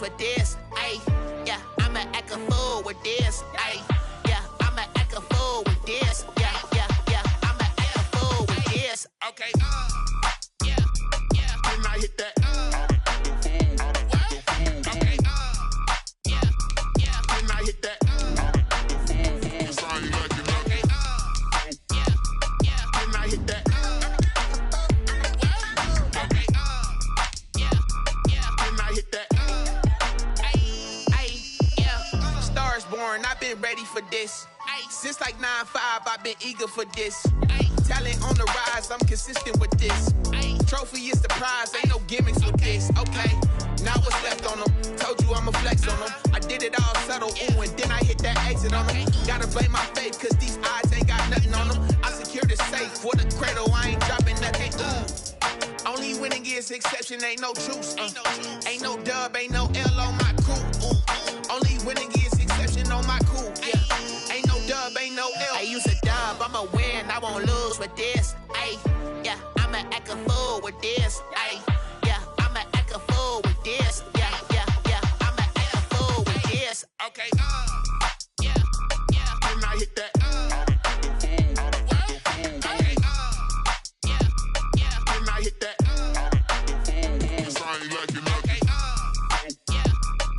for this. Ay, yeah, I'ma act a fool with this. Ay, yeah, I'ma act a fool with this. Yeah, yeah, yeah, I'ma act a fool with this. Okay, yeah, yeah, when I hit that. Okay, yeah, yeah, when I hit that. It's all you like, you know. Okay, yeah, yeah, when I hit that. Okay, yeah, yeah, when I hit that. Ay, yeah, Stars born, I've been ready for this. Since like 9-5, I've been eager for this. Talent on the rise, I'm consistent with this. Trophy is the prize, ain't no gimmicks with this. Okay, now what's left on them? Told you I'ma flex on them. I did it all subtle, ooh, and then I hit that exit on them. Gotta blame my faith, cause these odds ain't got nothing on them. I secured the safe for the cradle, I ain't dropping nothing. Only winning is exception, ain't no truce. Ain't no dub, ain't no L on my crew. Only winning is exception on my crew. Yeah. Ain't no dub, ain't no L. I use a dub, I'ma win, I won't lose with this. Ay, yeah, I'ma act a fool with this. Ay, yeah, I'ma act a fool with this. Yeah, yeah, yeah, I'ma act a fool with this. Okay, yeah, yeah, when I hit that. Okay, yeah, yeah, when I hit that. It's all you like, you know. Okay, yeah,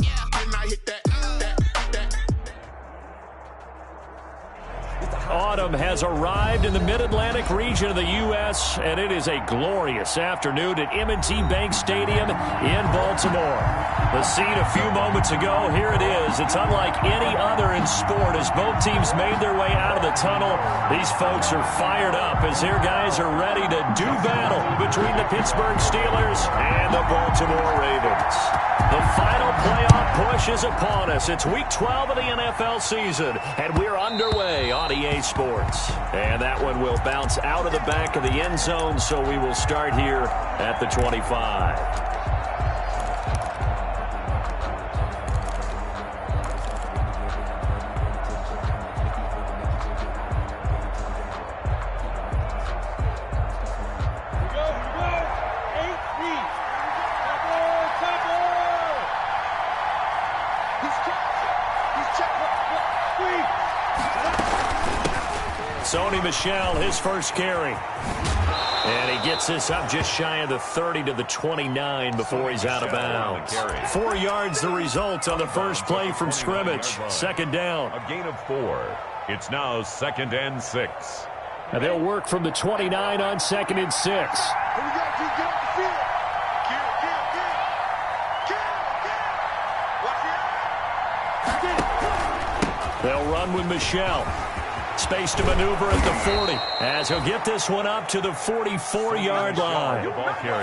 yeah, when I hit that. Autumn has arrived in the Mid-Atlantic region of the U.S., and it is a glorious afternoon at M&T Bank Stadium in Baltimore. The scene a few moments ago, here it is. It's unlike any other in sport as both teams made their way out of the tunnel. These folks are fired up as their guys are ready to do battle between the Pittsburgh Steelers and the Baltimore Ravens. The final playoff push is upon us. It's Week 12 of the NFL season, and we're underway on EA Sports. And that one will bounce out of the back of the end zone, so we will start here at the 25. Sony Michel, his first carry. And he gets this up just shy of the 30 to the 29 before he's out of bounds. 4 yards the result on the first play from scrimmage. Second down. A gain of 4. It's now 2nd and 6. And they'll work from the 29 on 2nd and 6. They'll run with Michel. Space to maneuver at the 40 as he'll get this one up to the 44-yard line.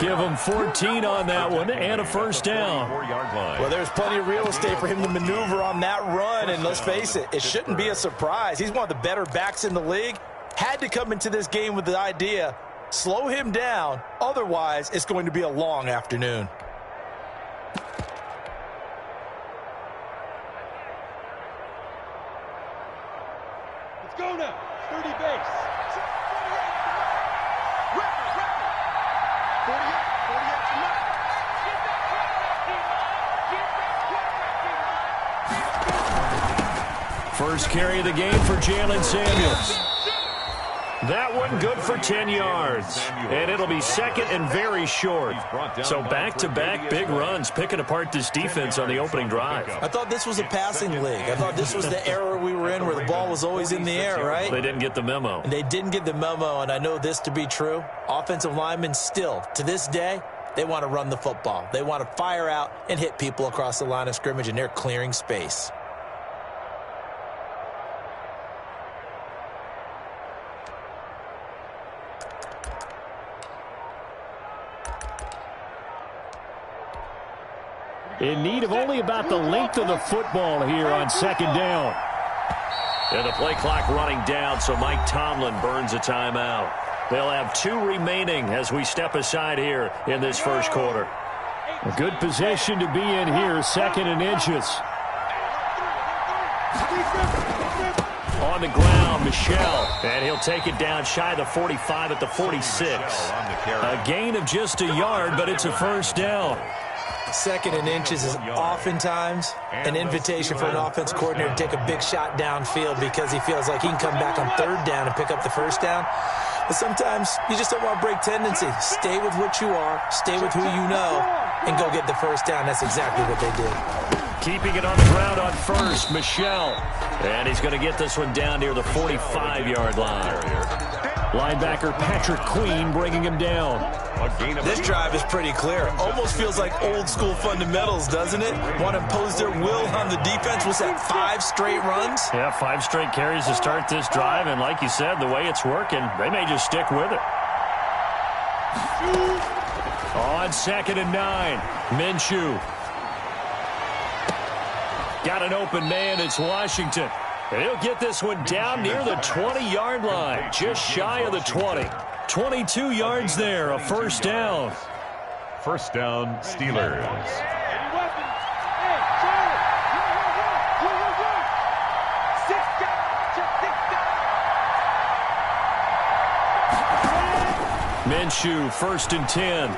Give him 14 on that one and a first down. Well, there's plenty of real estate for him to maneuver on that run, and let's face it, it shouldn't be a surprise. He's one of the better backs in the league. Had to come into this game with the idea, slow him down, otherwise it's going to be a long afternoon. Go now, 30 base. 48. First carry of the game for Jalen Samuels. That one good for 10 yards. And it'll be second and very short. So back-to-back big runs picking apart this defense on the opening drive. I thought this was a passing league. I thought this was the era we were in where the ball was always in the air, right? They didn't get the memo. And they didn't get the memo, and I know this to be true. Offensive linemen still, to this day, they want to run the football. They want to fire out and hit people across the line of scrimmage, and they're clearing space. In need of only about the length of the football here on second down. And the play clock running down, so Mike Tomlin burns a timeout. They'll have 2 remaining as we step aside here in this first quarter. A good position to be in here, 2nd and inches. On the ground, Michel, and he'll take it down shy of the 45 at the 46. A gain of just a yard, but it's a first down. Second and inches is oftentimes an invitation for an offense coordinator to take a big shot downfield because he feels like he can come back on third down and pick up the first down. But sometimes you just don't want to break tendency. Stay with what you are, stay with who you know, and go get the first down. That's exactly what they did. Keeping it on the ground on first, Michel. And he's going to get this one down near the 45-yard line. Linebacker Patrick Queen bringing him down. This drive is pretty clear. Almost feels like old school fundamentals, doesn't it? Want to impose their will on the defense. Was that 5 straight runs? Yeah, 5 straight carries to start this drive. And like you said, the way it's working, they may just stick with it. On 2nd and 9, Minshew. Got an open man. It's Washington. And he'll get this one down near the 20-yard line, just shy of the 20. 22 yards there, a first down. First down, Steelers. Minshew, 1st and 10.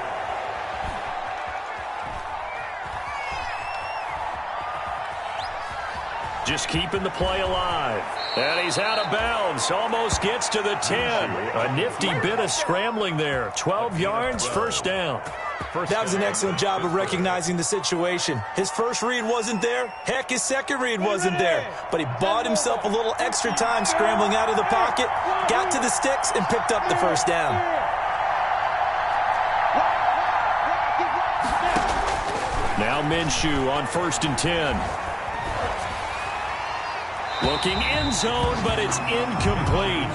Just keeping the play alive. And he's out of bounds. Almost gets to the 10. A nifty bit of scrambling there. 12 yards, first down. That was an excellent job of recognizing the situation. His first read wasn't there. Heck, his second read wasn't there. But he bought himself a little extra time scrambling out of the pocket, got to the sticks, and picked up the first down. Now Minshew on 1st and 10. Looking end zone, but it's incomplete.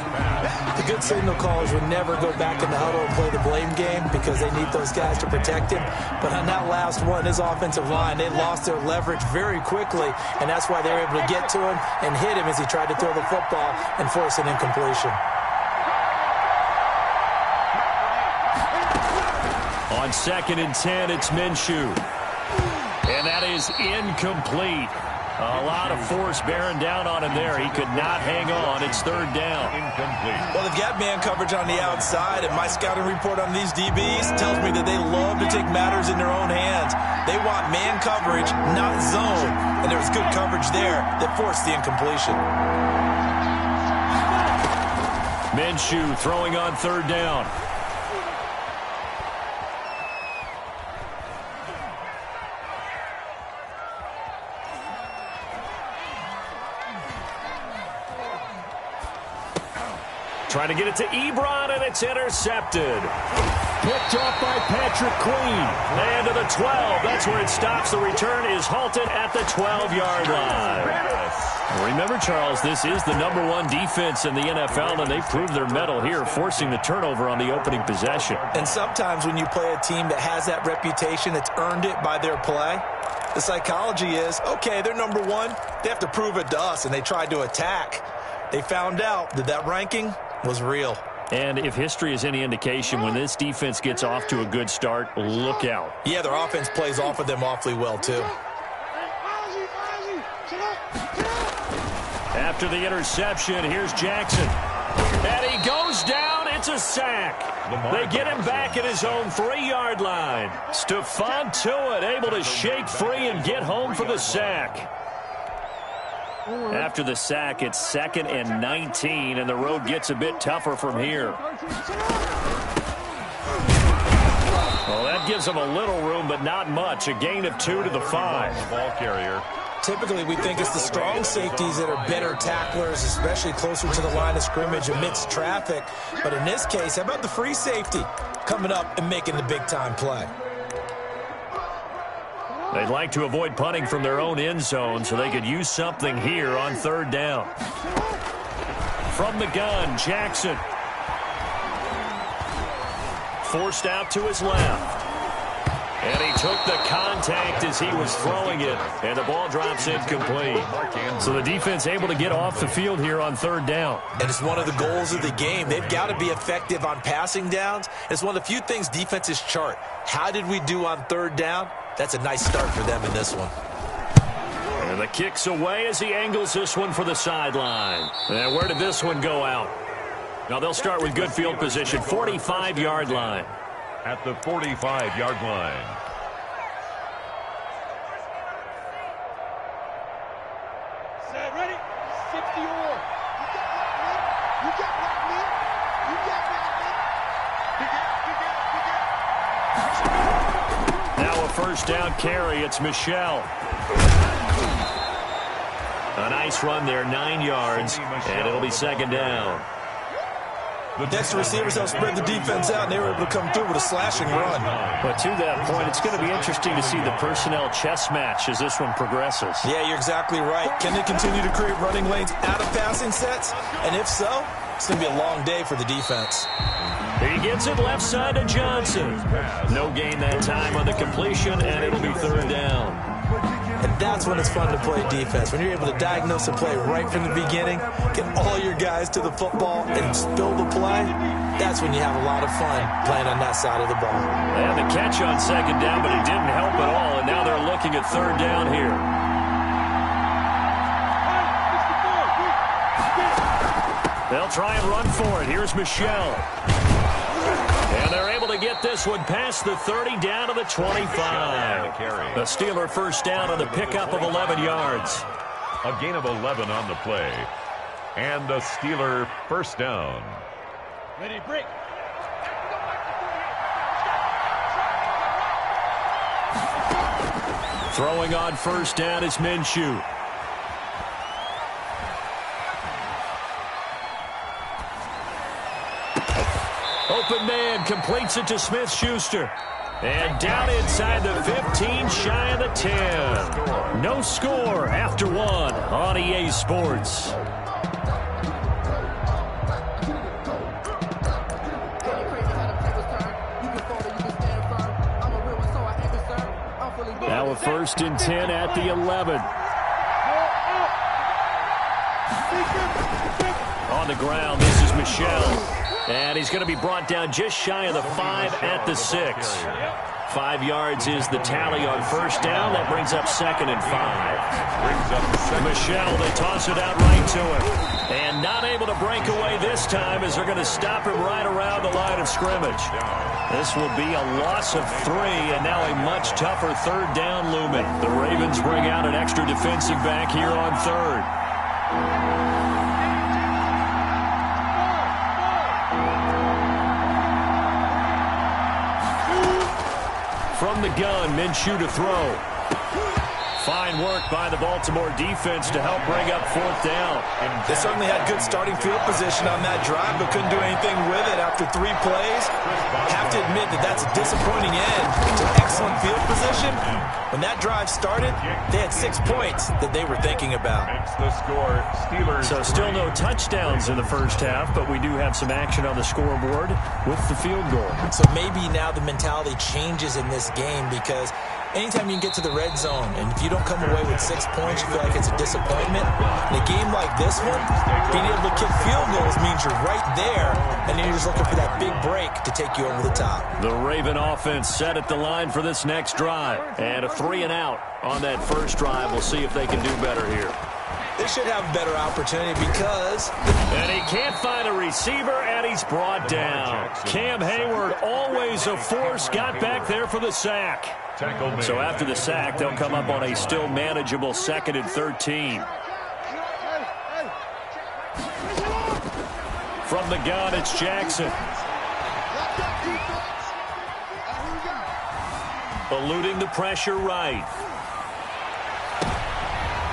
The good signal callers would never go back in the huddle and play the blame game because they need those guys to protect him. But on that last one, his offensive line, they lost their leverage very quickly, and that's why they were able to get to him and hit him as he tried to throw the football and force an incompletion. On 2nd and 10, it's Minshew. And that is incomplete. A lot of force bearing down on him there. He could not hang on. It's 3rd down. Incomplete. Well, they've got man coverage on the outside, and my scouting report on these DBs tells me that they love to take matters in their own hands. They want man coverage, not zone. And there was good coverage there that forced the incompletion. Minshew throwing on 3rd down. Trying to get it to Ebron, and it's intercepted. Picked off by Patrick Queen. And to the 12. That's where it stops. The return is halted at the 12-yard line. Remember, Charles, this is the #1 defense in the NFL, and they proved their mettle here, forcing the turnover on the opening possession. And sometimes when you play a team that has that reputation, that's earned it by their play, the psychology is, okay, they're #1. They have to prove it to us, and they tried to attack. They found out that that ranking was real. And if history is any indication, when this defense gets off to a good start, look out. Yeah, their offense plays off of them awfully well, too. After the interception, here's Jackson. And he goes down. It's a sack. They get him back at his own 3-yard line. Stephon Tuitt able to shake free and get home for the sack. After the sack, it's 2nd and 19, and the road gets a bit tougher from here. Well, that gives them a little room, but not much. A gain of 2 to the 5. Ball carrier. Typically, we think it's the strong safeties that are better tacklers, especially closer to the line of scrimmage amidst traffic. But in this case, how about the free safety coming up and making the big-time play? They'd like to avoid punting from their own end zone, so they could use something here on 3rd down. From the gun, Jackson. Forced out to his left. And he took the contact as he was throwing it, and the ball drops incomplete. So the defense able to get off the field here on 3rd down. And it's one of the goals of the game. They've got to be effective on passing downs. It's one of the few things defenses chart. How did we do on 3rd down? That's a nice start for them in this one. And the kick's away as he angles this one for the sideline. And where did this one go out? Now they'll start with good field position, 45-yard line. At the 45-yard line. first down carry. It's Michel. A nice run there, 9 yards, and it'll be second down. Next, the receivers help spread the defense out, and they were able to come through with a slashing run. But to that point, it's going to be interesting to see the personnel chess match as this one progresses. Yeah, you're exactly right. Can they continue to create running lanes out of passing sets? And if so, it's going to be a long day for the defense. He gets it left side to Johnson. No gain that time on the completion, and it'll be third down. And that's when it's fun to play defense. When you're able to diagnose a play right from the beginning, get all your guys to the football, and spill the play, that's when you have a lot of fun playing on that side of the ball. They had the catch on second down, but it didn't help at all, and now they're looking at third down here. They'll try and run for it. Here's Michel. And they're able to get this one past the 30 down to the 25. The Steeler first down on the pickup of 11 yards. A gain of 11 on the play. And a Steeler first down. Ready, break. Throwing on first down is Minshew. Open man completes it to Smith-Schuster. And down inside the 15, shy of the 10. No score after one on EA Sports. Now a 1st and 10 at the 11. On the ground, this is Michel. And he's going to be brought down just shy of the 5 at the 6. 5 yards is the tally on first down. That brings up 2nd and 5. Michel, they toss it out right to him. And not able to break away this time as they're going to stop him right around the line of scrimmage. This will be a loss of 3, and now a much tougher third down looming. The Ravens bring out an extra defensive back here on third. From the gun, Minshew to throw. Fine work by the Baltimore defense to help bring up 4th down. They certainly had good starting field position on that drive, but couldn't do anything with it after 3 plays. Have to admit that that's a disappointing end to excellent field position. When that drive started, they had 6 points that they were thinking about. The score, Steelers. So still no touchdowns in the first half, but we do have some action on the scoreboard with the field goal. So maybe now the mentality changes in this game, because anytime you can get to the red zone, and if you don't come away with 6 points, you feel like it's a disappointment. In a game like this one, being able to kick field goals means you're right there, and then you're just looking for that big break to take you over the top. The Raven offense set at the line for this next drive. And a 3 and out on that first drive. We'll see if they can do better here. They should have a better opportunity because... And he can't find a receiver, and he's brought down. Cam Hayward, always a force, got back there for the sack. So after the sack, they'll come up on a still manageable 2nd and 13. From the gun, it's Jackson. Eluding the pressure right.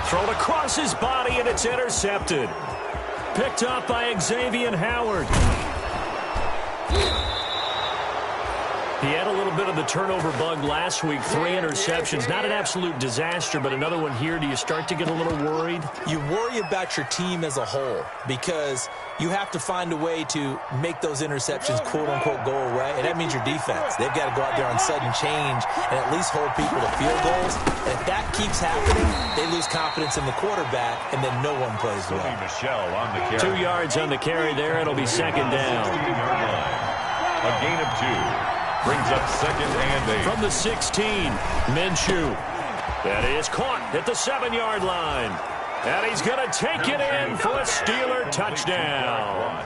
Thrown across his body, and it's intercepted. Picked up by Xavier Howard. He had a little bit of the turnover bug last week, 3 interceptions. Not an absolute disaster, but another one here. Do you start to get a little worried? You worry about your team as a whole, because you have to find a way to make those interceptions, quote-unquote, go away, and that means your defense. They've got to go out there on sudden change and at least hold people to field goals. And if that keeps happening, they lose confidence in the quarterback, and then no one plays well. 2 yards on the carry there. It'll be 2nd down. A gain of 2. Brings up 2nd and 8. From the 16, Minshew. That is caught at the 7-yard line. And he's going to take it in for a Steeler touchdown.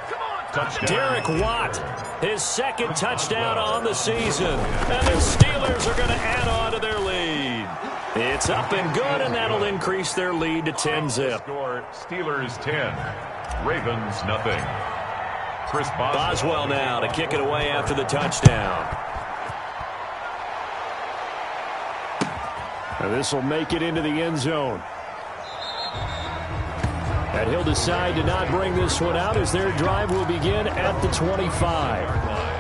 Derek Watt, his 2nd touchdown on the season. And the Steelers are going to add on to their lead. It's up and good, and that'll increase their lead to 10-zip. Steelers 10, Ravens nothing. Chris Boswell now to kick it away after the touchdown. And this will make it into the end zone. And he'll decide to not bring this one out as their drive will begin at the 25.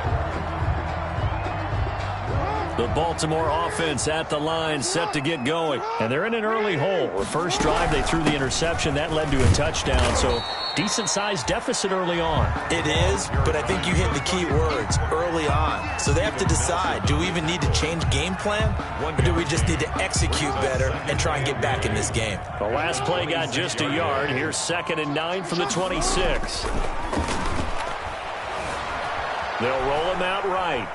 The Baltimore offense at the line, set to get going. And they're in an early hole. The first drive, they threw the interception. That led to a touchdown. So decent-sized deficit early on. It is, but I think you hit the key words, early on. So they have to decide, do we even need to change game plan? Or do we just need to execute better and try and get back in this game? The last play got just a yard. Here's 2nd and 9 from the 26. They'll roll him out right.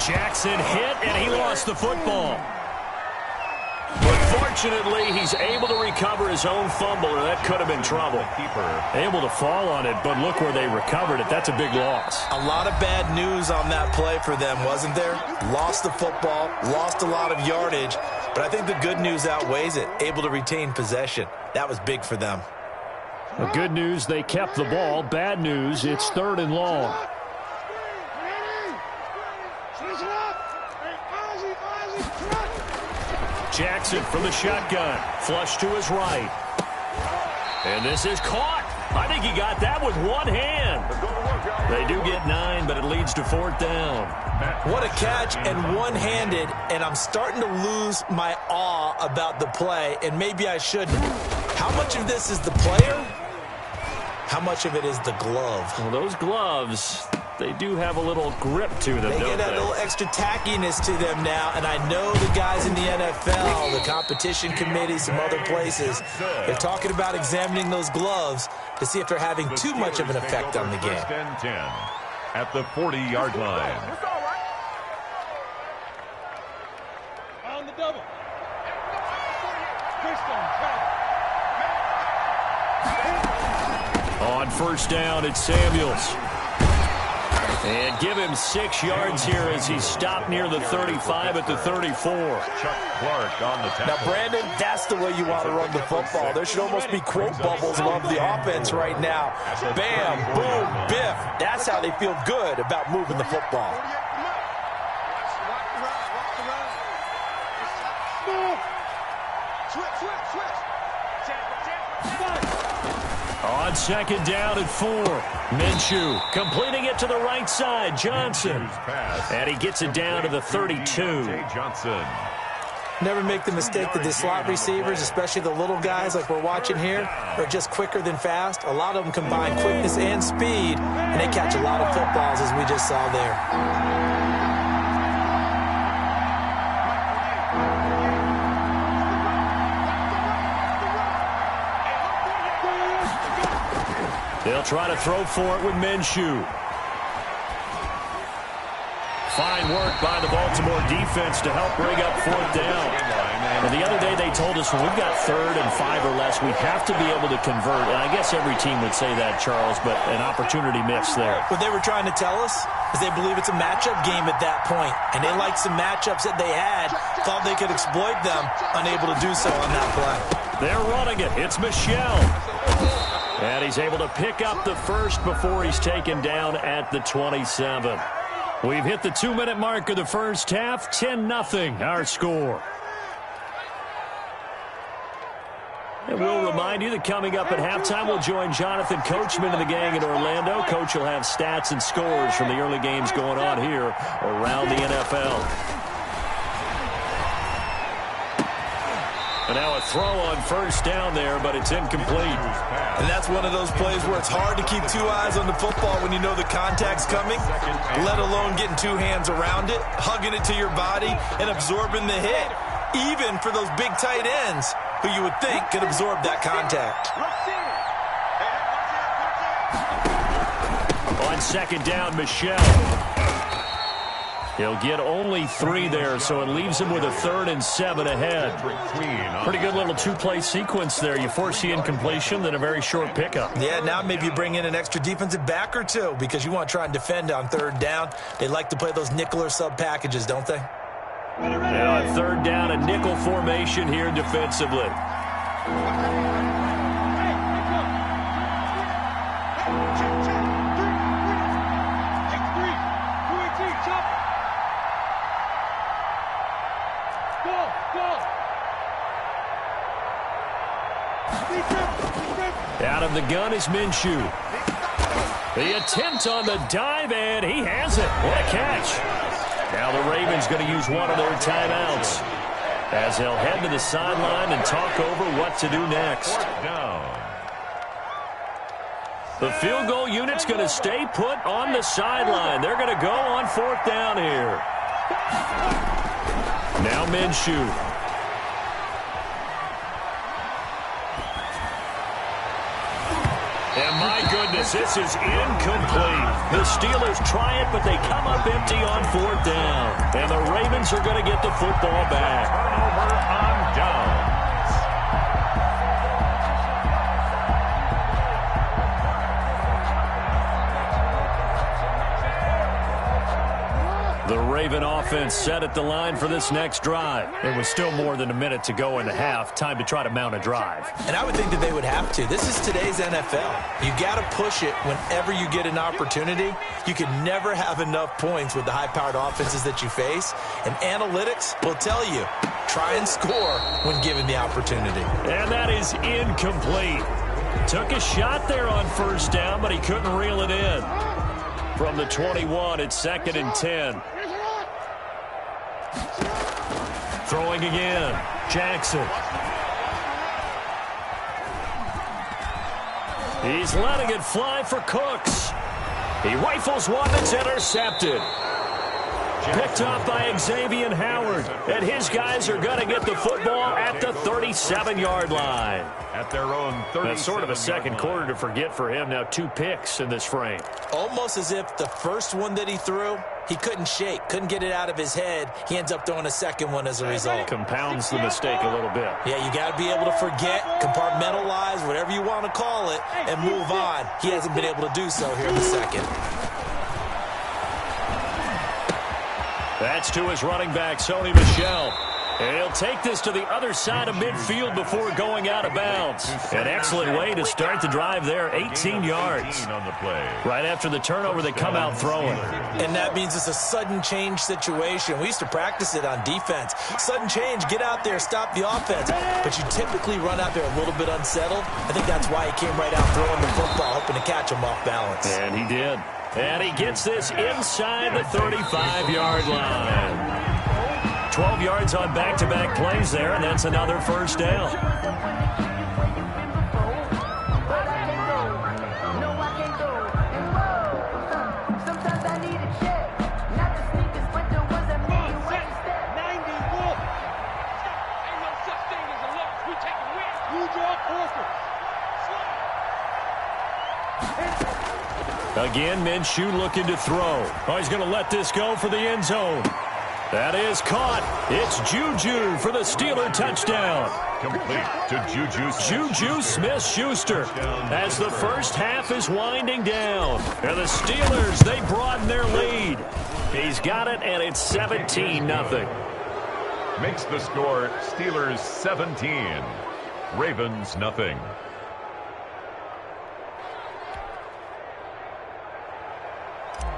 Jackson hit, and he lost the football. But fortunately, he's able to recover his own fumble, or that could have been trouble. Able to fall on it, but look where they recovered it. That's a big loss. A lot of bad news on that play for them, wasn't there? Lost the football, lost a lot of yardage, but I think the good news outweighs it. Able to retain possession. That was big for them. The good news, they kept the ball. Bad news, it's 3rd and long. Jackson from the shotgun. Flush to his right. And this is caught. I think he got that with one hand. They do get 9, but it leads to 4th down. What a catch and one-handed, and I'm starting to lose my awe about the play, and maybe I shouldn't. How much of this is the player? How much of it is the glove? Well, those gloves, they do have a little grip to them, They don't get that little extra tackiness to them now, and I know the guys in the NFL, the competition committee, some other places, they're talking about examining those gloves to see if they're having too much of an effect on the game. 1st and 10 at the 40-yard line. On the double. Twist on track. On 1st down, it's Samuels. And give him 6 yards here as he's stopped near the 35 at the 34. Chuck Clark on the tackle. Now, Brandon, that's the way you want to run the football. There should almost be quote bubbles above the offense right now. Bam, boom, biff. That's how they feel good about moving the football. On 2nd down at 4. Minshew completing it to the right side. Johnson. And he gets it down to the 32. Johnson. Never make the mistake that the slot receivers, especially the little guys like we're watching here, are just quicker than fast. A lot of them combine quickness and speed, and they catch a lot of footballs, as we just saw there. They'll try to throw for it with Minshew. Fine work by the Baltimore defense to help bring up 4th down. And the other day they told us when we've got 3rd and 5 or less, we have to be able to convert. And I guess every team would say that, Charles, but an opportunity missed there. What they were trying to tell us is they believe it's a matchup game at that point. And they liked some matchups that they had, thought they could exploit them, unable to do so on that play. They're running it. It's Michel. And he's able to pick up the first before he's taken down at the 27. We've hit the 2-minute mark of the first half. 10-0 our score. And we'll remind you that coming up at halftime, we'll join Jonathan Coachman and the gang in Orlando. Coach will have stats and scores from the early games going on here around the NFL. And now a throw on 1st down there, but it's incomplete. And that's one of those plays where it's hard to keep 2 eyes on the football when you know the contact's coming, let alone getting 2 hands around it, hugging it to your body, and absorbing the hit, even for those big tight ends who you would think could absorb that contact. On 2nd down, Michel. He'll get only 3 there, so it leaves him with a 3rd and 7 ahead. Pretty good little 2-play sequence there. You force the incompletion, then a very short pickup. Yeah, now maybe you bring in an extra defensive back or 2 because you want to try and defend on 3rd down. They like to play those nickel or sub packages, don't they? Now on 3rd down, a nickel formation here defensively. Go! Out of the gun is Minshew. The attempt on the dive, and he has it. What a catch. Now the Ravens going to use one of their timeouts as they'll head to the sideline and talk over what to do next. The field goal unit's going to stay put on the sideline. They're going to go on 4th down here. Now Minshew. And my goodness, this is incomplete. The Steelers try it, but they come up empty on 4th down. And the Ravens are going to get the football back. Turnover on downs. The Raven offense set at the line for this next drive. It was still more than a minute to go in the half. Time to try to mount a drive. And I would think that they would have to. This is today's NFL. You got to push it whenever you get an opportunity. You can never have enough points with the high-powered offenses that you face. And analytics will tell you, try and score when given the opportunity. And that is incomplete. Took a shot there on 1st down, but he couldn't reel it in. From the 21, it's 2nd and 10. Throwing again. Jackson. He's letting it fly for Cooks. He rifles one that's intercepted. Picked off by Xavier Howard. And his guys are going to get the football at the 37-yard line. At their own 37. That's sort of a second quarter to forget for him. Now 2 picks in this frame. Almost as if the first one that he threw, he couldn't shake, couldn't get it out of his head. He ends up throwing a second one as a result. Compounds the mistake a little bit. Yeah, you got to be able to forget, compartmentalize, whatever you want to call it, and move on. He hasn't been able to do so here in the second. That's to his running back, Sony Michel. And he'll take this to the other side of midfield before going out of bounds. An excellent way to start the drive there, 18 yards. On the play. Right after the turnover, they come out throwing. And that means it's a sudden change situation. We used to practice it on defense. Sudden change, get out there, stop the offense. But you typically run out there a little bit unsettled. I think that's why he came right out throwing the football, hoping to catch him off balance. And he did. And he gets this inside the 35-yard line. 12 yards on back-to-back plays there, and that's another 1st down. Again, Minshew looking to throw. Oh, he's going to let this go for the end zone. That is caught. It's Juju for the Steeler touchdown. Complete to Juju Smith-Schuster as the first half is winding down. And the Steelers, they broaden their lead. He's got it, and it's 17-0. Makes the score Steelers 17, Ravens nothing.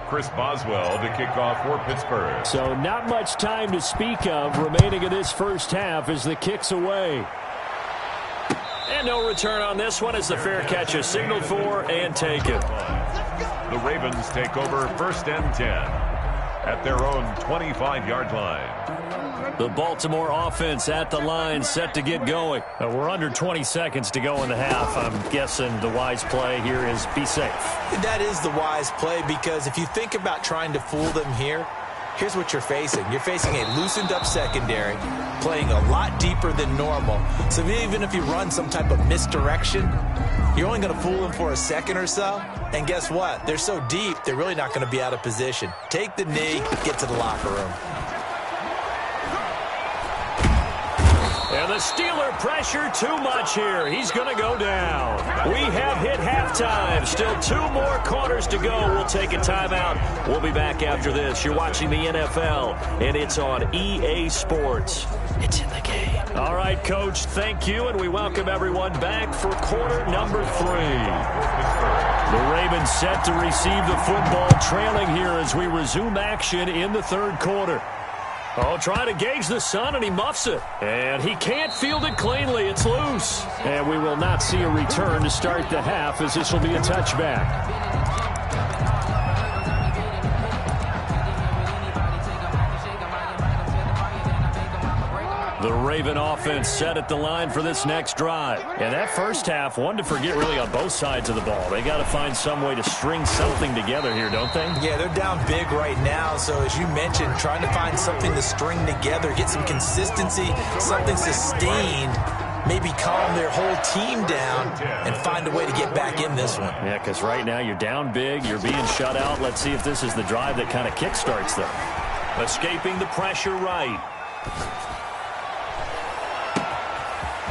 Chris Boswell to kick off for Pittsburgh. So not much time to speak of remaining in this first half as the kick's away. And no return on this one as the fair catch is signaled for and taken. The Ravens take over 1st and 10 at their own 25-yard line. The Baltimore offense at the line, set to get going. We're under 20 seconds to go in the half. I'm guessing the wise play here is be safe. That is the wise play, because if you think about trying to fool them here, here's what you're facing. You're facing a loosened-up secondary, playing a lot deeper than normal. So even if you run some type of misdirection, you're only going to fool them for a second or so. And guess what? They're so deep, they're really not going to be out of position. Take the knee, get to the locker room. And the Steeler pressure too much here. He's going to go down. We have hit halftime. Still 2 more quarters to go. We'll take a timeout. We'll be back after this. You're watching the NFL, and it's on EA Sports. It's in the game. All right, Coach, thank you, and we welcome everyone back for quarter number 3. The Ravens set to receive the football, trailing here as we resume action in the 3rd quarter. Oh, trying to gauge the sun, and he muffs it. And he can't field it cleanly. It's loose. And we will not see a return to start the half, as this will be a touchback. The Raven offense set at the line for this next drive. And that first half, one to forget really on both sides of the ball. They got to find some way to string something together here, don't they? Yeah, they're down big right now. So as you mentioned, trying to find something to string together, get some consistency, something sustained, maybe calm their whole team down and find a way to get back in this one. Yeah, because right now you're down big, you're being shut out. Let's see if this is the drive that kind of kickstarts them. Escaping the pressure right.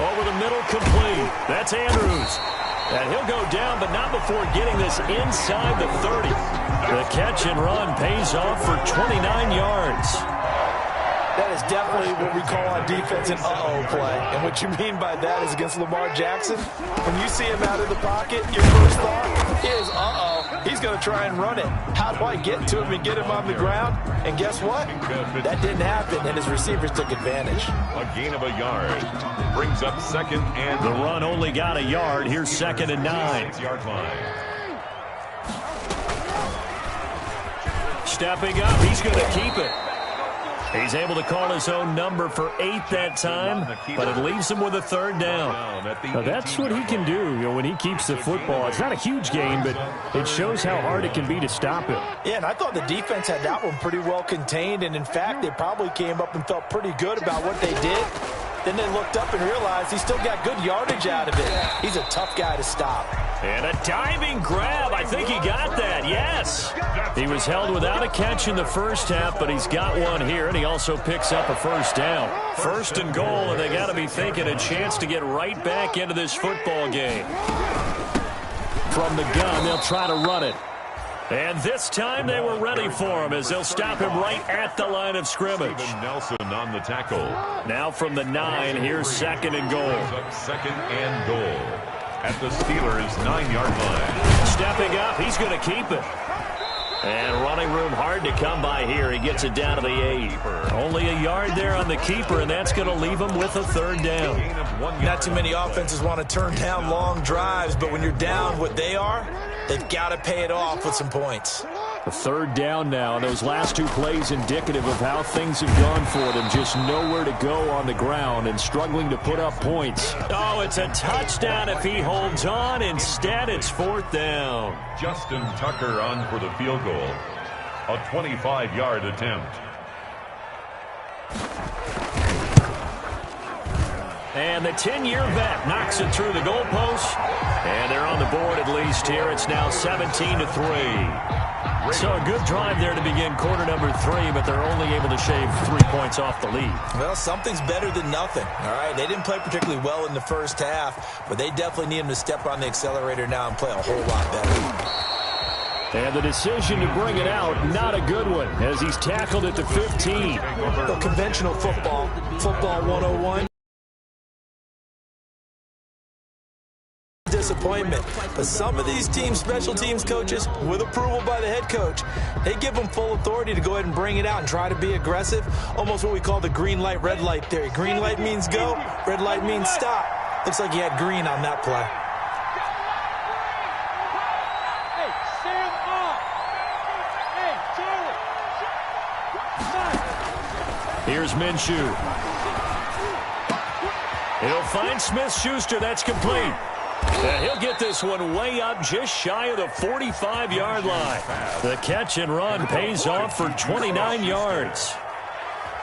Over the middle, complete. That's Andrews. And he'll go down, but not before getting this inside the 30. The catch and run pays off for 29 yards. That is definitely what we call on defense an uh-oh play. And what you mean by that is against Lamar Jackson, when you see him out of the pocket, your first thought is, uh-oh, he's going to try and run it. How do I get to him and get him on the ground? And guess what? That didn't happen, and his receivers took advantage. A gain of a yard. Brings up second and... The run only got a yard. Here's 2nd and 9. 6-yard line. Stepping up, he's going to keep it. He's able to call his own number for 8 that time, but it leaves him with a 3rd down. Now that's what he can do, when he keeps the football. It's not a huge gain, but it shows how hard it can be to stop him. Yeah, and I thought the defense had that one pretty well contained, and in fact, they probably came up and felt pretty good about what they did. Then they looked up and realized he still got good yardage out of it. He's a tough guy to stop. And a diving grab. I think he got that. Yes. He was held without a catch in the first half, but he's got one here, and he also picks up a 1st down. 1st and goal, and they got to be thinking a chance to get right back into this football game. From the gun, they'll try to run it. And this time they were ready for him as they'll stop him right at the line of scrimmage. Nelson on the tackle. Now from the 9, here's 2nd and goal. 2nd and goal. At the Steelers' 9-yard line. Stepping up, he's going to keep it. And running room hard to come by here. He gets it down to the 8. Only a yard there on the keeper, and that's going to leave him with a 3rd down. Not too many offenses want to turn down long drives, but when you're down what they are, they've got to pay it off with some points. A 3rd down now. Those last 2 plays indicative of how things have gone for them. Just nowhere to go on the ground and struggling to put up points. Oh, it's a touchdown if he holds on. Instead, it's 4th down. Justin Tucker on for the field goal. A 25-yard attempt. And the 10-year vet knocks it through the goalpost. And they're on the board at least here. It's now 17-3. So a good drive there to begin quarter number 3, but they're only able to shave 3 points off the lead. Well, something's better than nothing, all right? They didn't play particularly well in the first half, but they definitely need him to step on the accelerator now and play a whole lot better. And the decision to bring it out, not a good one, as he's tackled at the 15. The conventional football 101. Disappointment, but some of these teams, special teams coaches, with approval by the head coach, they give them full authority to go ahead and bring it out and try to be aggressive, almost what we call the green light, red light theory. Green light means go, red light means stop. Looks like he had green on that play. Here's Minshew. He'll find Smith-Schuster. That's complete. And he'll get this one way up just shy of the 45-yard line. The catch and run pays off for 29 yards.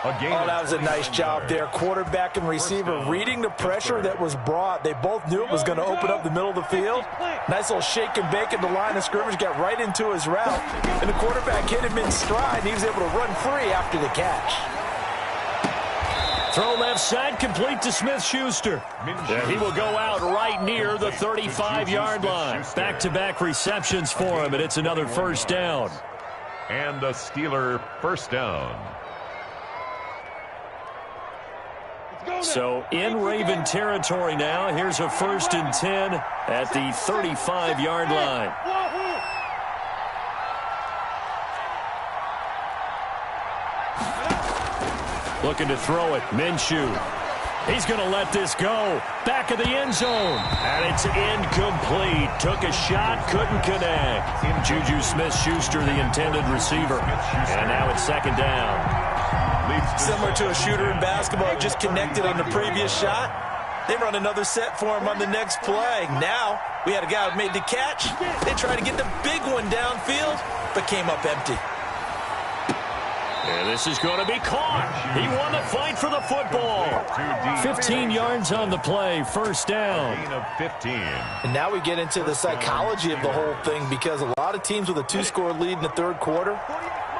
Oh, that was a nice job there. Quarterback and receiver reading the pressure that was brought. They both knew it was going to open up the middle of the field. Nice little shake and bake at the line of scrimmage, got right into his route. And the quarterback hit him in stride, and he was able to run free after the catch. Throw left side, complete to Smith-Schuster. He will go out right near the 35-yard line. Back-to-back receptions for him, and it's another 1st down. And a Steeler 1st down. So in Raven territory now. Here's a 1st and 10 at the 35-yard line. Looking to throw it. Minshew. He's going to let this go. Back of the end zone. And it's incomplete. Took a shot, couldn't connect. Juju Smith-Schuster, the intended receiver. And now it's second down. Similar to a shooter in basketball, just connected on the previous shot. They run another set for him on the next play. Now, we had a guy who made the catch. They tried to get the big one downfield, but came up empty. And this is going to be caught. He won the fight for the football. 15 yards on the play, first down. 15. And now we get into the psychology of the whole thing, because a lot of teams with a 2-score lead in the third quarter,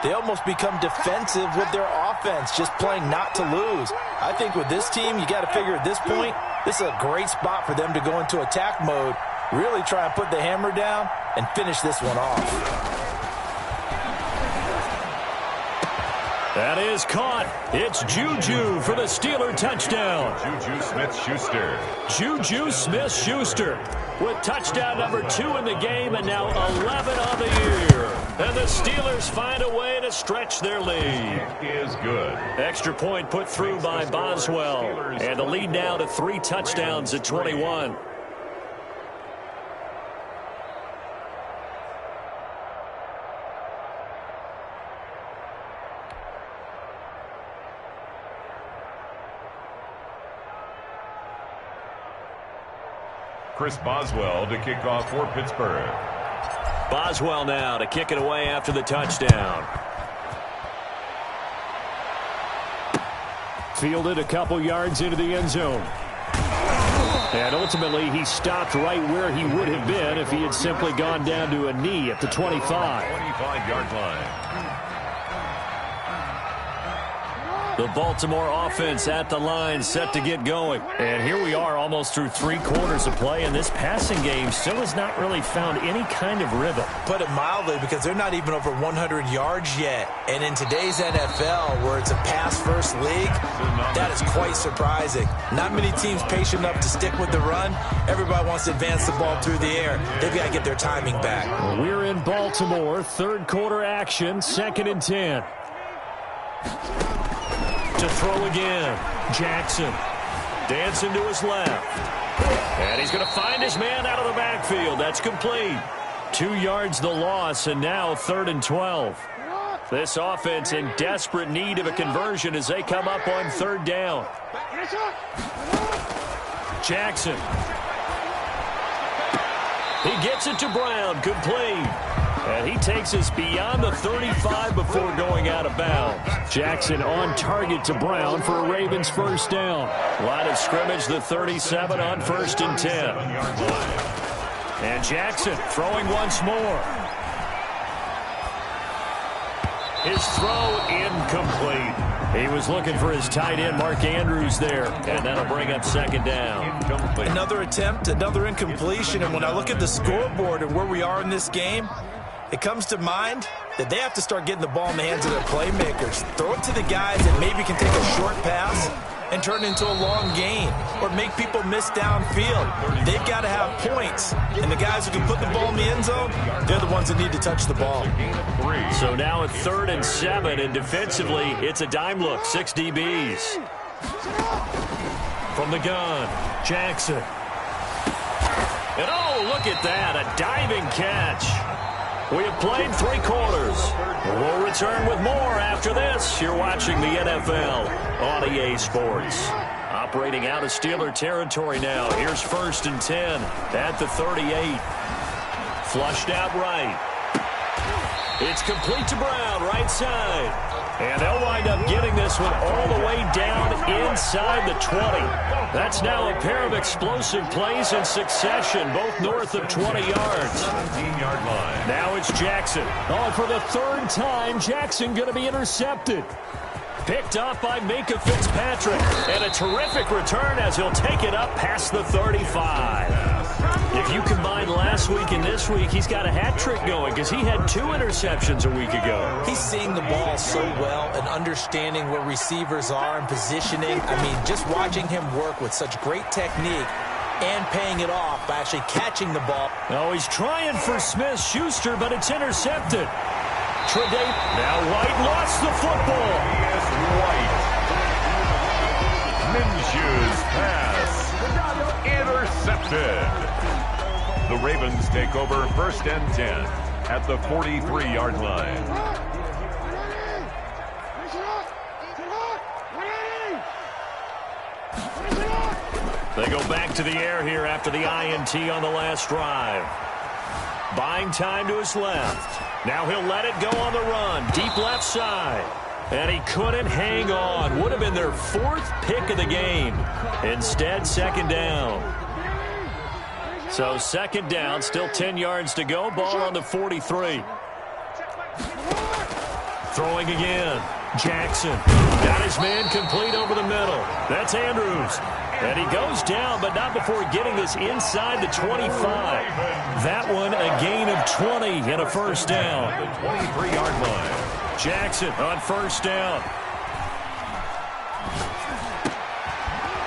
they almost become defensive with their offense, just playing not to lose. I think with this team, you got to figure at this point, this is a great spot for them to go into attack mode, really try and put the hammer down and finish this one off. That is caught. It's Juju for the Steeler touchdown. Juju Smith-Schuster. Juju Smith-Schuster with touchdown number 2 in the game, and now 11 on the year. And the Steelers find a way to stretch their lead. Is good. Extra point put through by Boswell. And the lead now to 3 touchdowns at 21. Chris Boswell to kick off for Pittsburgh. Boswell now to kick it away after the touchdown. Fielded a couple yards into the end zone. And ultimately, he stopped right where he would have been if he had simply gone down to a knee at the 25. 25-yard line. The Baltimore offense at the line, set to get going. And here we are almost through 3 quarters of play, and this passing game still has not really found any kind of rhythm. Put it mildly, because they're not even over 100 yards yet. And in today's NFL, where it's a pass-first league, that is quite surprising. Not many teams patient enough to stick with the run. Everybody wants to advance the ball through the air. They've got to get their timing back. We're in Baltimore, third quarter action, 2nd and 10. To throw again. Jackson dancing to his left. And he's going to find his man out of the backfield. That's complete. 2 yards the loss, and now 3rd and 12. This offense in desperate need of a conversion as they come up on 3rd down. Jackson. He gets it to Brown. Complete. And he takes us beyond the 35 before going out of bounds. Jackson on target to Brown for a Ravens first down. Line of scrimmage, the 37 on 1st and 10. And Jackson throwing once more. His throw incomplete. He was looking for his tight end, Mark Andrews, there. And that'll bring up 2nd down. Another attempt, another incompletion. And when I look at the scoreboard and where we are in this game, it comes to mind that they have to start getting the ball in the hands of their playmakers. Throw it to the guys that maybe can take a short pass and turn it into a long gain or make people miss downfield. They've got to have points. And the guys who can put the ball in the end zone, they're the ones that need to touch the ball. So now at 3rd and 7, and defensively, it's a dime look, 6 DBs. From the gun, Jackson. And oh, look at that, a diving catch. We have played 3 quarters. We'll return with more after this. You're watching the NFL on EA Sports. Operating out of Steeler territory now. Here's 1st and 10 at the 38. Flushed out right. It's complete to Brown, right side. And they'll wind up getting this one all the way down inside the 20. That's now a pair of explosive plays in succession, both north of 20 yards. 17-yard line. Now it's Jackson. Oh, for the 3rd time, Jackson going to be intercepted. Picked up by Minka Fitzpatrick. And a terrific return as he'll take it up past the 35. If you combine last week and this week, he's got a hat trick going because he had 2 interceptions a week ago. He's seeing the ball so well and understanding where receivers are and positioning. I mean, just watching him work with such great technique and paying it off by actually catching the ball. Oh, he's trying for Smith-Schuster, but it's intercepted. Now White lost the football. Yes, White. good. The Ravens take over 1st and 10 at the 43-yard line. They go back to the air here after the INT on the last drive. Buying time to his left. Now he'll let it go on the run. Deep left side. And he couldn't hang on. Would have been their 4th pick of the game. Instead, 2nd down. So 2nd down, still 10 yards to go. Ball on the 43. Throwing again. Jackson got his man complete over the middle. That's Andrews. And he goes down, but not before getting this inside the 25. That one a gain of 20 and a 1st down. The 23-yard line. Jackson on 1st down.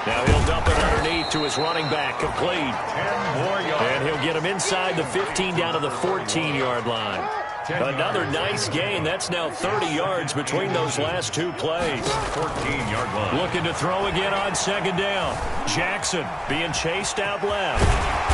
Now he'll dump it underneath to his running back, complete. 10 more yards. And he'll get him inside the 15 down to the 14-yard line. Another nice gain. That's now 30 yards between those last 2 plays. 14-yard line. Looking to throw again on 2nd down. Jackson being chased out left.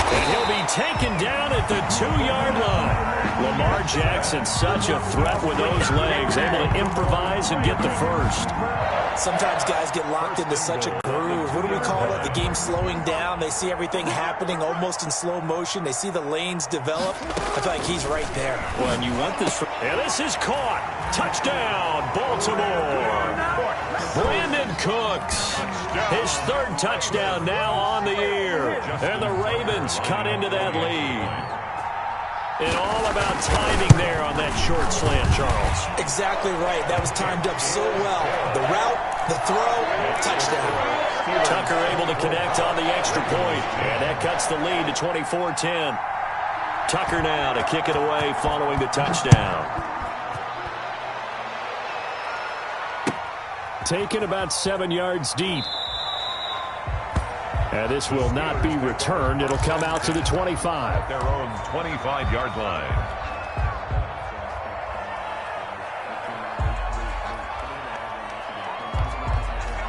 And he'll be taken down at the 2-yard line. Lamar Jackson, such a threat with those legs, able to improvise and get the 1st. Sometimes guys get locked into such a groove. What do we call it? The game slowing down. They see everything happening almost in slow motion. They see the lanes develop. I feel like he's right there. Well, and you want this. And this is caught. Touchdown, Baltimore. Brandon Cooks, his 3rd touchdown now on the year. And the Ravens cut into that lead. And all about timing there on that short slant, Charles. Exactly right. That was timed up so well. The route, the throw, touchdown. Tucker able to connect on the extra point. And that cuts the lead to 24-10. Tucker now to kick it away following the touchdown. Taken about 7 yards deep. And this will not be returned. It'll come out to the 25. Their own 25-yard line.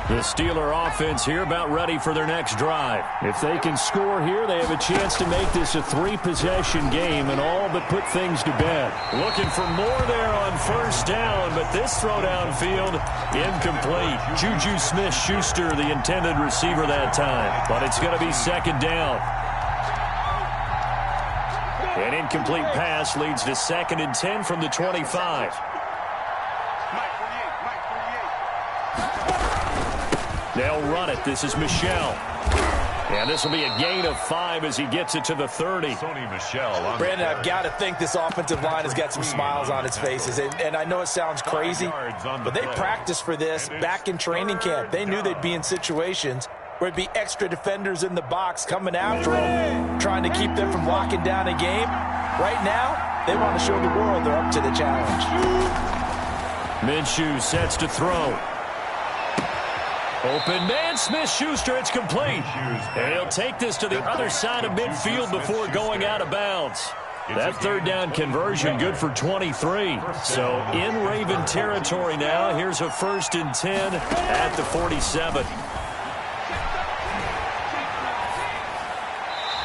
The Steeler offense here about ready for their next drive. If they can score here, they have a chance to make this a 3-possession game and all but put things to bed. Looking for more there on 1st down, but this throw downfield incomplete. Juju Smith-Schuster, the intended receiver that time, but it's going to be 2nd down. An incomplete pass leads to 2nd and 10 from the 25. They'll run it. This is Michel. And this will be a gain of 5 as he gets it to the 30. Sony Michel. Brandon, I've got to think this offensive line has got some smiles on its faces. And I know it sounds crazy, but they practiced for this back in training camp. They knew they'd be in situations where it'd be extra defenders in the box coming after them, trying to keep them from locking down a game. Right now, they want to show the world they're up to the challenge. Minshew sets to throw. Open man, Smith-Schuster, it's complete. And he'll take this to the other side of midfield before going out of bounds. That 3rd down conversion good for 23. So in Raven territory now, here's a 1st and 10 at the 47.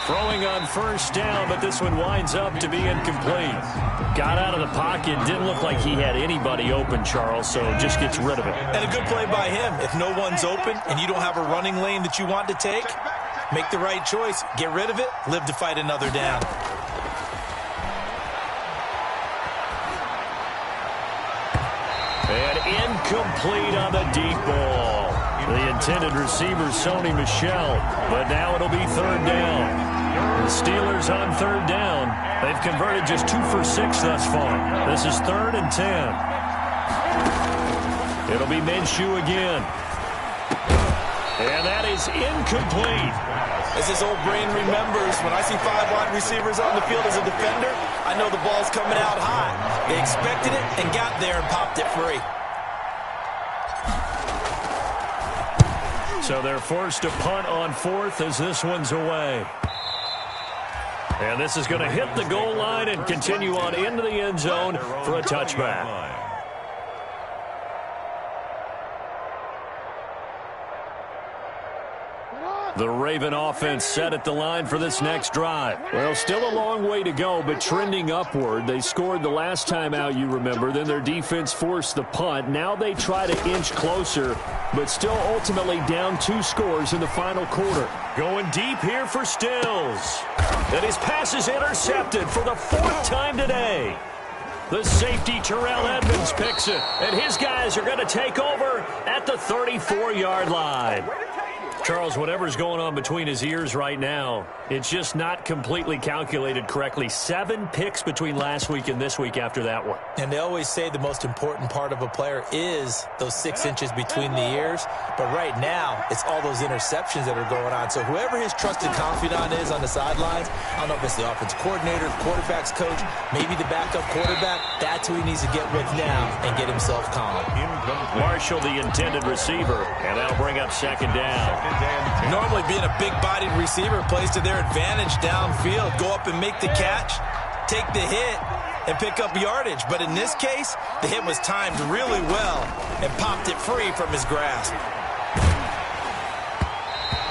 Throwing on 1st down, but this one winds up to be incomplete. Got out of the pocket. Didn't look like he had anybody open, Charles, so just gets rid of it. And a good play by him. If no one's open and you don't have a running lane that you want to take, make the right choice. Get rid of it. Live to fight another down. And incomplete on the deep ball. The intended receiver, Sony Michel, but now it'll be 3rd down. The Steelers on 3rd down. They've converted just 2 for 6 thus far. This is 3rd and 10. It'll be Minshew again. And that is incomplete. As his old brain remembers, when I see 5 wide receivers on the field as a defender, I know the ball's coming out hot. They expected it and got there and popped it free. So they're forced to punt on 4th as this one's away. And this is going to hit the goal line and continue on into the end zone for a touchback. The Raven offense set at the line for this next drive. Well, still a long way to go, but trending upward. They scored the last time out, you remember. Then their defense forced the punt. Now they try to inch closer, but still ultimately down 2 scores in the final quarter. Going deep here for Stills. And his pass is intercepted for the 4th time today. The safety, Terrell Edmonds, picks it. And his guys are going to take over at the 34-yard line. Charles, whatever's going on between his ears right now, it's just not completely calculated correctly. 7 picks between last week and this week after that one. And they always say the most important part of a player is those 6 inches between the ears. But right now, it's all those interceptions that are going on. So whoever his trusted confidant is on the sidelines, I don't know if it's the offensive coordinator, the quarterback's coach, maybe the backup quarterback, that's who he needs to get with now and get himself calm. Marshall, the intended receiver, and that'll bring up 2nd down. Normally being a big-bodied receiver plays to their advantage downfield. Go up and make the catch, take the hit, and pick up yardage. But in this case, the hit was timed really well and popped it free from his grasp.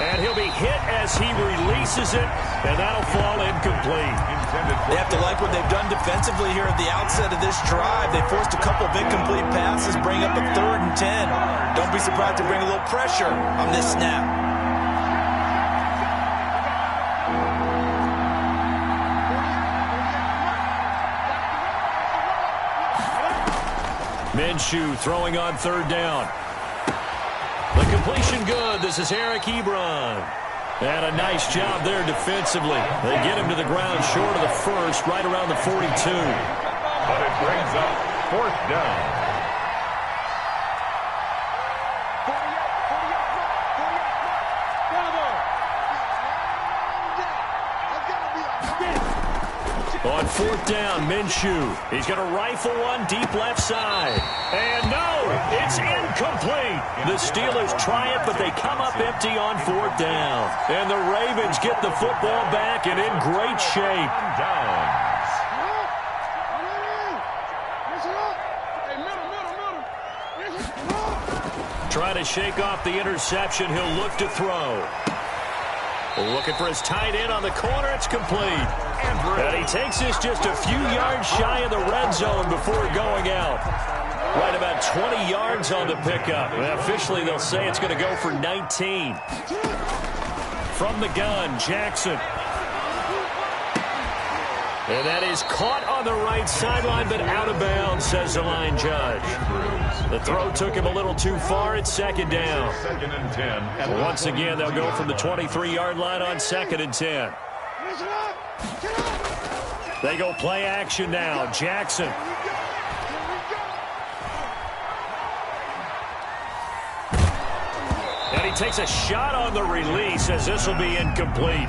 And he'll be hit as he releases it, and that'll fall incomplete. They have to like what they've done defensively here at the outset of this drive. They forced a couple of incomplete passes, bring up a 3rd and 10. Don't be surprised to bring a little pressure on this snap. Minshew throwing on 3rd down. The completion good. This is Eric Ebron. And a nice job there defensively. They get him to the ground short of the 1st, right around the 42. But it brings up 4th down. On 4th down, Minshew. He's going to rifle one deep left side. And no, it's incomplete. The Steelers try it, but they come up empty on 4th down. And the Ravens get the football back and in great shape. Trying to shake off the interception. He'll look to throw. Looking for his tight end on the corner. It's complete. And he takes this just a few yards shy of the red zone before going out. Right about 20 yards on the pickup. And officially, they'll say it's going to go for 19. From the gun, Jackson. And that is caught on the right sideline, but out of bounds, says the line judge. The throw took him a little too far. It's 2nd down. 2nd and 10. Once again, they'll go from the 23-yard line on 2nd and 10. They go play action now. Jackson. And he takes a shot on the release as this will be incomplete.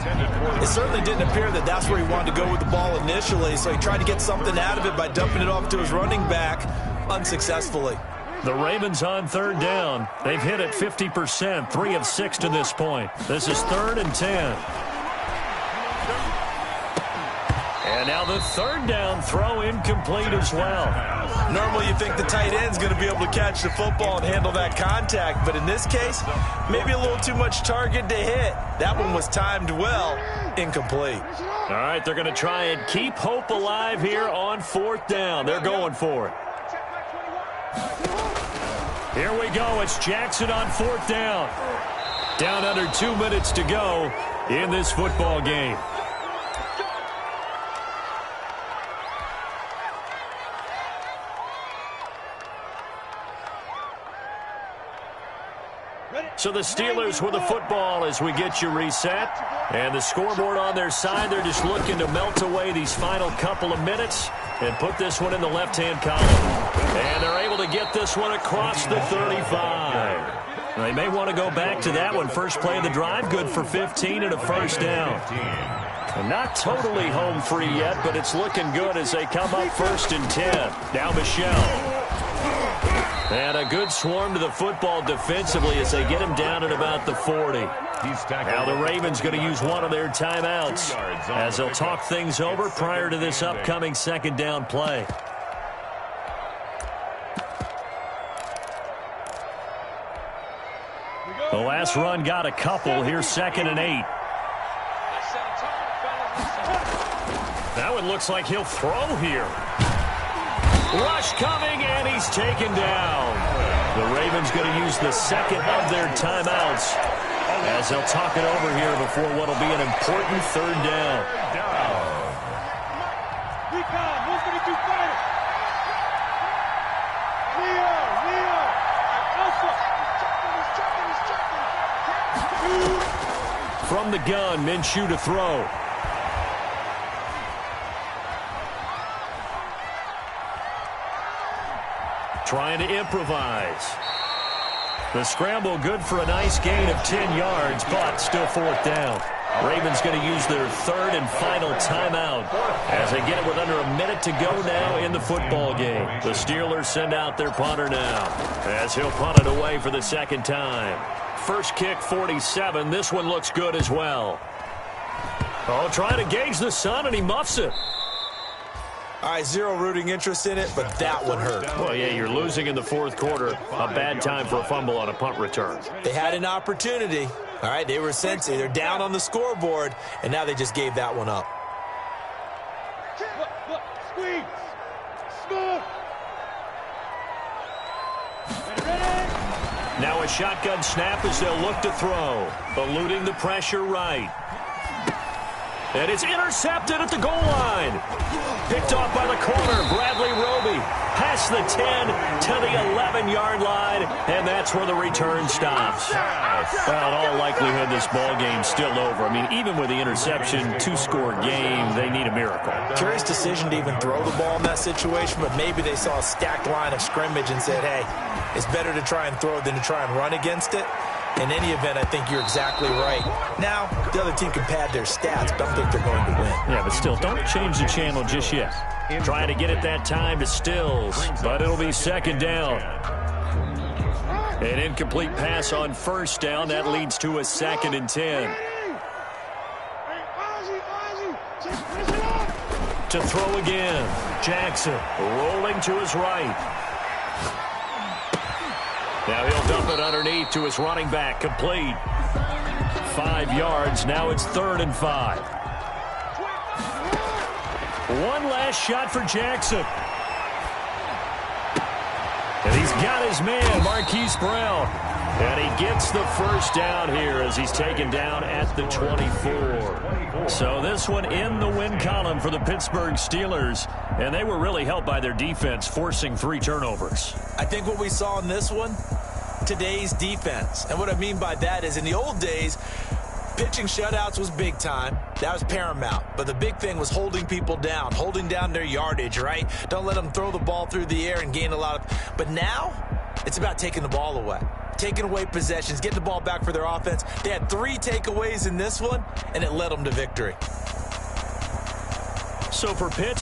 It certainly didn't appear that that's where he wanted to go with the ball initially, so he tried to get something out of it by dumping it off to his running back unsuccessfully. The Ravens on 3rd down. They've hit it 50%, 3 of 6 to this point. This is 3rd and 10. And now the 3rd down throw incomplete as well. Normally you think the tight end's going to be able to catch the football and handle that contact, but in this case, maybe a little too much target to hit. That one was timed well, incomplete. All right, they're going to try and keep hope alive here on 4th down. They're going for it. Here we go. It's Jackson on 4th down. Down under 2 minutes to go in this football game. So the Steelers with the football as we get you reset. And the scoreboard on their side, they're just looking to melt away these final couple of minutes and put this one in the left-hand column. And they're able to get this one across the 35. They may want to go back to that one. First play of the drive, good for 15 and a 1st down. And not totally home free yet, but it's looking good as they come up 1st and 10. Now Michelle. And a good swarm to the football defensively as they get him down at about the 40. Now the Ravens going to use one of their timeouts as they'll talk things over prior to this upcoming 2nd down play. The last run got a couple. Here's 2nd and 8. That one looks like he'll throw here. Rush coming, and he's taken down. The Ravens going to use the second of their timeouts as they'll talk it over here before what will be an important 3rd down. From the gun, Minshew to throw. Trying to improvise. The scramble good for a nice gain of 10 yards, but still 4th down. Ravens going to use their 3rd and final timeout as they get it with under a minute to go now in the football game. The Steelers send out their punter now as he'll punt it away for the 2nd time. First kick, 47. This one looks good as well. Oh, trying to gauge the sun, and he muffs it. All right, zero rooting interest in it, but that one hurt. Well, yeah, you're losing in the 4th quarter. A bad time for a fumble on a punt return. They had an opportunity. All right, they were sensitive. They're down on the scoreboard, and now they just gave that one up. Look, squeeze. Smooth. Ready? Now a shotgun snap as they'll look to throw. Eluding the pressure right. And it's intercepted at the goal line. Picked off by the corner, Bradley Roby. Past the 10 to the 11-yard line, and that's where the return stops. Well, in all likelihood, this ball game's still over. I mean, even with the interception, 2-score game, they need a miracle. Curious decision to even throw the ball in that situation, but maybe they saw a stacked line of scrimmage and said, hey, it's better to try and throw than to try and run against it. In any event, I think you're exactly right. Now, the other team can pad their stats, but I don't think they're going to win. Yeah, but still, don't change the channel just yet. Trying to get it that time to Stills, but it'll be 2nd down. An incomplete pass on 1st down. That leads to a 2nd and 10. To throw again. Jackson rolling to his right. Now he'll dump it underneath to his running back. Complete. 5 yards. Now it's 3rd and 5. One last shot for Jackson. And he's got his man, Marquise Brown. And he gets the 1st down here as he's taken down at the 24. So this one in the win column for the Pittsburgh Steelers. And they were really helped by their defense, forcing 3 turnovers. I think what we saw in this one, today's defense. And what I mean by that is in the old days, pitching shutouts was big time. That was paramount. But the big thing was holding people down, holding down their yardage, right? Don't let them throw the ball through the air and gain a lot of... But now, it's about taking the ball away. Taking away possessions, getting the ball back for their offense. They had 3 takeaways in this one, and it led them to victory. So for Pitt,